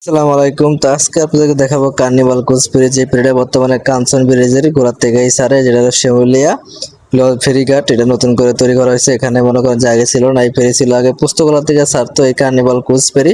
আসসালামু আলাইকুম। তো আজকে আপনাদেরকে দেখাবো কার্নিভাল ক্রুজ ব্রিজ। এই ফেরিটা বর্তমানে কাঞ্চন ব্রিজের গোড়ার থেকেই ছাড়ে, যেটা হলো শিমুলিয়া ফেরিঘাট। এটা নতুন করে তৈরি করা হয়েছে। এখানে মনে করেন জায়গা ছিল না, এই ফেরি ছিল আগে পুস্তকলা থেকে ছাড়তো এই কার্নিভাল ক্রুজ ফেরি।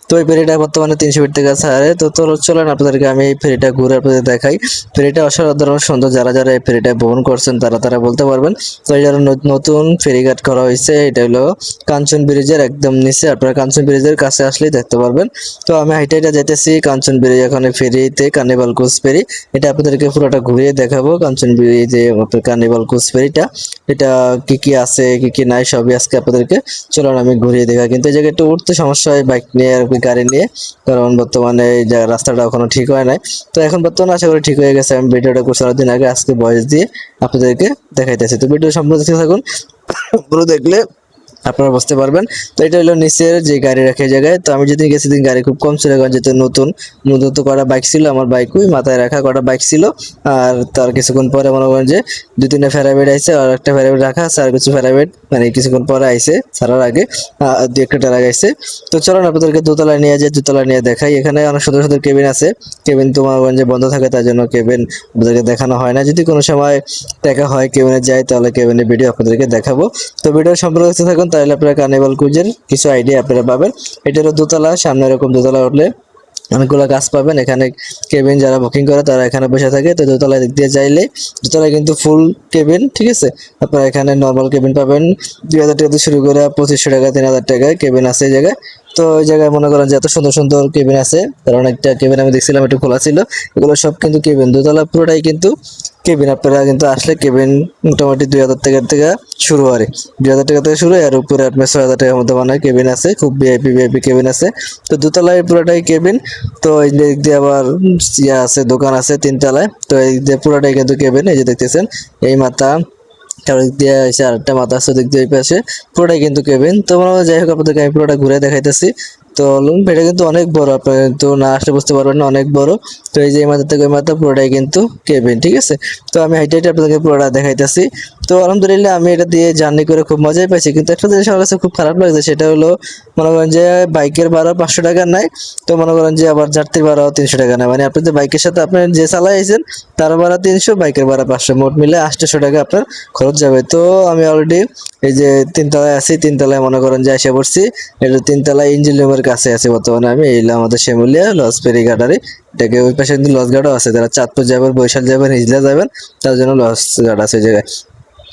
তো এই ফেরিটা বর্তমানে 300 ফিট থেকে ছাড়ে। তো চলেন আপনাদেরকে আমি এই ফেরিটা ঘুরে আপনাদের দেখাই। ফেরিটা অসাধারণ সুন্দর, যারা যারা এই ফেরিটা ভ্রমণ করছেন তারা তারা বলতে পারবেন। তো এই জন্য নতুন ফেরিঘাট করা হয়েছে। এটা হলো কাঞ্চন ব্রিজের একদম নিচে, আপনারা কাঞ্চন ব্রিজের কাছে আসলেই দেখতে পারবেন। তো আমি হাইটা হাইটা যাইতেছি কাঞ্চন ব্রিজ, এখন ফেরিতে কার্নিভাল ক্রুজ ফেরি। এটা আপনাদেরকে পুরোটা ঘুরিয়ে দেখাবো। কাঞ্চন ব্রিজে আপনার কার্নিভাল ক্রুজ ফেরিটা, এটা কি কি আছে কি কি নাই সবই আজকে আপনাদেরকে চলুন আমি ঘুরিয়ে দেখা। কিন্তু এই জায়গায় একটু উঠতে সমস্যা হয় বাইক নিয়ে আর কি, গাড়ি নিয়ে, কারণ বর্তমানে এই রাস্তাটা এখনো ঠিক হয় নাই। তো এখন বর্তমানে আশা করি ঠিক হয়ে গেছে। আমি ভিডিওটা করছি অনেকদিন আগে, আজকে ভয়েস দিয়ে আপনাদেরকে দেখাইতেছি। তো ভিডিও সম্পূর্ণ দেখতে থাকুন, পুরো দেখলে আপনারা বুঝতে পারবেন। তো এটা হলো নিচের যে গাড়ি রাখে জায়গায়। তো আমি যেদিন গেছি দিন গাড়ি খুব কম ছিল, কারণ যেহেতু নতুন মূলত কটা বাইক ছিল, আমার বাইকই মাথায় রাখা কটা বাইক ছিল। আর তার কিছুক্ষণ পরে মনে করেন যে 2-3টা ফেরাবেট আইছে, আর একটা ফেরাবেট রাখা আছে, আর কিছু ফেরাবেট মানে কিছুক্ষণ পরে আইছে ছাড়ার আগে, 2-1টা লাগাইছে। তো চলুন আপনাদেরকে দোতলায় নিয়ে যাই, দোতলায় নিয়ে দেখাই। এখানে অনেক সুন্দর সুন্দর কেবিন আছে। কেবিন তো মনে করেন যে বন্ধ থাকে, তার জন্য কেবিন আপনাদেরকে দেখানো হয় না। যদি কোনো সময় দেখা হয় কেবিনে যাই, তাহলে কেবিনের ভিডিও আপনাদেরকে দেখাবো। তো ভিডিও সম্পর্কে দেখতে থাকুন, তাহলে আপনারা কার্নিভাল ক্রুজের কিছু আইডিয়া আপনারা পাবেন। এটা হলো দোতলা, সামনে এরকম দোতলা উঠলে অনেকগুলো গাছ পাবেন। এখানে কেবিন যারা বুকিং করে তারা এখানে বসে থাকে। তো দোতলায় দিক দিয়ে চাইলে দোতলায় কিন্তু ফুল কেবিন, ঠিক আছে। আপনারা এখানে নর্মাল কেবিন পাবেন 2000 টাকা থেকে শুরু করে 2500 টাকা 3000 টাকায় কেবিন আছে এই জায়গায়। তো এই জায়গায় মনে করেন যে এত সুন্দর সুন্দর কেবিন আছে, কারণ একটা কেবিন আমি দেখছিলাম একটু খোলা ছিল। এগুলো সব কিন্তু কেবিন, দোতলা পুরোটাই কিন্তু কেবিন। আপনারা কিন্তু আসলে কেবিন মোটামুটি 2000 টাকার থেকে শুরু হয়, 2000 টাকা থেকে শুরু হয়, আর উপরে আপনার 6000 টাকার মতো মানে কেবিন আছে, খুব ভিআইপি ভিআইপি কেবিন আছে। তো দোতলায় পুরোটাই কেবিন। তো এই দিক দিয়ে আবার ইয়া আছে, দোকান আছে 3 তলায়। তো এই দিয়ে পুরোটাই কিন্তু কেবিন, এই যে দেখতেছেন এই মাথা, কারো দিক দিয়ে এসে আরেকটা মাথা আছে দিক দিয়ে এই পাশে, পুরোটাই কিন্তু কেবিন। তো মনে হয় যাই হোক আপনাদেরকে আমি পুরোটা ঘুরে দেখাইতেছি। তো এটা কিন্তু অনেক বড়, আপনারা কিন্তু না আসলে বুঝতে পারবেন না, অনেক বড়। তো এই যে এই মাথা থেকে ওই মাথা পুরোটাই কিন্তু কেবিন, ঠিক আছে। তো আমি হাইটে হাইটে আপনাদেরকে পুরোটা দেখাইতেছি। তো আলহামদুলিল্লাহ আমি এটা দিয়ে জার্নি করে খুব মজাই পাইছি। কিন্তু একটা জিনিস আমার কাছে খুব খারাপ লাগছে, সেটা হলো মনে করেন যে বাইকের ভাড়া 500 টাকা নাই। তো মনে করেন যে আবার যাত্রীর ভাড়াও 300 টাকা নেয়, মানে আপনি যে বাইকের সাথে আপনি যে চালাই আইছেন তার ভাড়া 300, বাইকের ভাড়া 500, মোট মিলে 800 টাকা আপনার খরচ যাবে। তো আমি অলরেডি এই যে 3 তলায় আছি, 3 তলায় মনে করেন যে এসে পড়ছি। এটা 3 তলায় ইঞ্জিন রুমের কাছে আছে বর্তমানে আমি। এই হলো আমাদের শিমুলিয়া লঞ্চ ফেরিঘাটারে, এটাকে ওই পাশে কিন্তু লঞ্চ ঘাটও আছে, যারা চাঁদপুর যাবেন, বরিশাল যাবেন, হিজলা যাবেন, তার জন্য লঞ্চ ঘাট আছে ওই জায়গায়।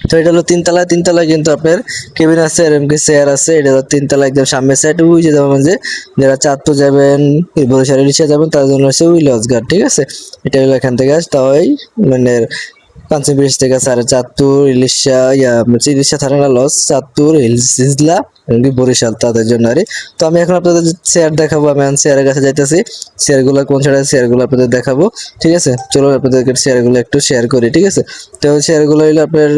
তো এটা হলো 3 তলায়, 3 তলায় কিন্তু আপনার কেবিন আছে, এমনকি চেয়ার আছে। এটা হলো 3 তলায় একদম সামনের সাইড, ওই যে যেমন যে যারা চাঁদপুর যাবেন, বরিশাল ইলিশা যাবেন, তার জন্য হচ্ছে ওই লঞ্চ ঘাট, ঠিক আছে। এটা হলো এখান থেকে তাই মানে কাঞ্চন ব্রিজ থেকে স্যার চাঁদপুর ইলিশা, ইলিশা থানা লস, চাঁদপুর হিজলা এমনকি বরিশাল তাদের জন্য আরে। তো আমি এখন আপনাদের চেয়ার দেখাবো, আমি এখন চেয়ারের কাছে যাইতেছি। চেয়ারগুলো কোন সাইডে, চেয়ারগুলো আপনাদের দেখাবো, ঠিক আছে। চলো আপনাদেরকে চেয়ারগুলো একটু শেয়ার করি, ঠিক আছে। তো চেয়ারগুলো হইলো আপনার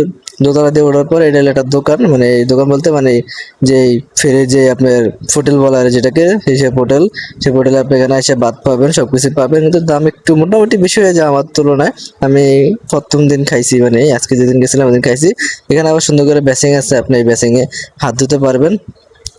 দোতলা দিয়ে ওঠার পর, এটা হলো একটা দোকান, মানে এই দোকান বলতে মানে যে ফেরে যে আপনার হোটেল বলা হয় যেটাকে, সেই হোটেল, সেই হোটেলে আপনি এখানে এসে ভাত পাবেন, সবকিছু পাবেন, কিন্তু দাম একটু মোটামুটি বেশি হয়ে যায় আমার তুলনায়। আমি প্রথম দিন খাইছি, মানে আজকে যেদিন গেছিলাম ওদিন খাইছি। এখানে আবার সুন্দর করে বেসিং আছে, আপনি এই বেসিংয়ে হাত ধুতে পারবেন।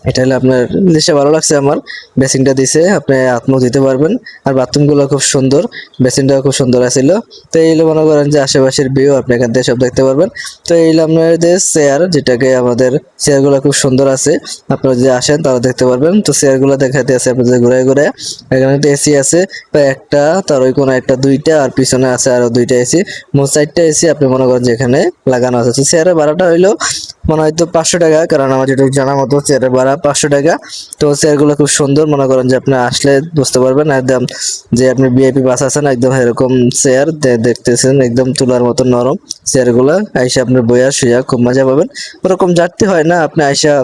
এটা হলো আপনার জিনিসটা ভালো লাগছে আমার, বেসিংটা দিছে, আপনি হাত মুখ ধুতে পারবেন। আর বাথরুমগুলো খুব সুন্দর, বেসিনটাও খুব সুন্দর আছিল। তো এই হলো মনে করেন যে আশেপাশের ভিউ, আপনি এখান থেকে সব দেখতে পারবেন। তো এই হলো আপনাদের চেয়ার, যেটাকে আমাদের চেয়ারগুলো খুব সুন্দর আছে, আপনারা যদি আসেন তাহলে দেখতে পারবেন। তো চেয়ারগুলো দেখাতে আছে আপনাদের ঘুরে ঘুরে। এখানে তো এসি আছে প্রায় একটা, তার ওই কোনো একটা 2টা, আর পিছনে আছে আরো 2টা এসি, মোট 4টা এসি আপনি মনে করেন যে এখানে লাগানো আছে। তো চেয়ারের ভাড়াটা হইলো মনে হয় তো 500 টাকা, কারণ আমার যেটা জানা মতো চেয়ারের ভাড়া 500 টাকা। তো চেয়ারগুলো খুব সুন্দর, মনে করেন যে আপনি আসলে বুঝতে পারবেন একদম যে আপনি ভিআইপি বাস আছেন একদম এরকম চেয়ার দেখতেছেন, একদম তুলার মতো নরম চেয়ারগুলো। আইসা আপনি বইয়া শুয়া খুব মজা পাবেন। ওরকম যাত্রী হয় না, আপনি আইসা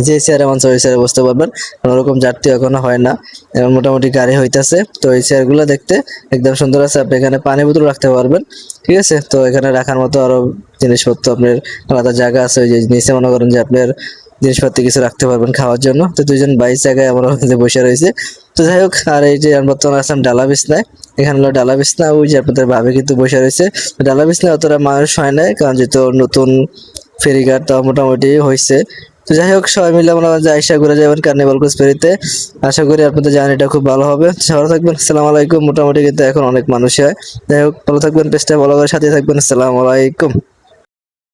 যে চেয়ারে মন চায় ওই চেয়ারে বসতে পারবেন, ওরকম যাত্রী এখনো হয় না, এখন মোটামুটি গাড়ি হইতাছে। তো এই চেয়ারগুলো দেখতে একদম সুন্দর আছে, আপনি এখানে পানি বোতল রাখতে পারবেন, ঠিক আছে। তো এখানে রাখার মতো আরো জিনিসপত্র আপনার আলাদা জায়গা আছে, ওই যে নিচে মনে করেন যে আপনার জিনিসপাতি কিছু রাখতে পারবেন খাওয়ার জন্য। তো দুইজন বাইশ জায়গায় আমরা যে বসে রয়েছে। তো যাই হোক, আর এই যে বর্তমানে আসলাম ডালা বিছনায়। এখানে হলো ডালা বিছনা, ওই যে আপনাদের ভাবে কিন্তু বসে রয়েছে। ডালা বিছনায় অতটা মানুষ হয় না, কারণ যেহেতু নতুন ফেরিঘাট, তাও মোটামুটি হয়েছে। তো যাই হোক, সবাই মিলে মনে করেন যে আইসা ঘুরে যাবেন কার্নিভাল ক্রুজ ফেরিতে। আশা করি আপনাদের জার্নিটা খুব ভালো হবে। ভালো থাকবেন, আসসালামু আলাইকুম। মোটামুটি কিন্তু এখন অনেক মানুষই হয়। যাই হোক, ভালো থাকবেন, পেজটা ভালো করে সাথে থাকবেন। আসসালামু আলাইকুম।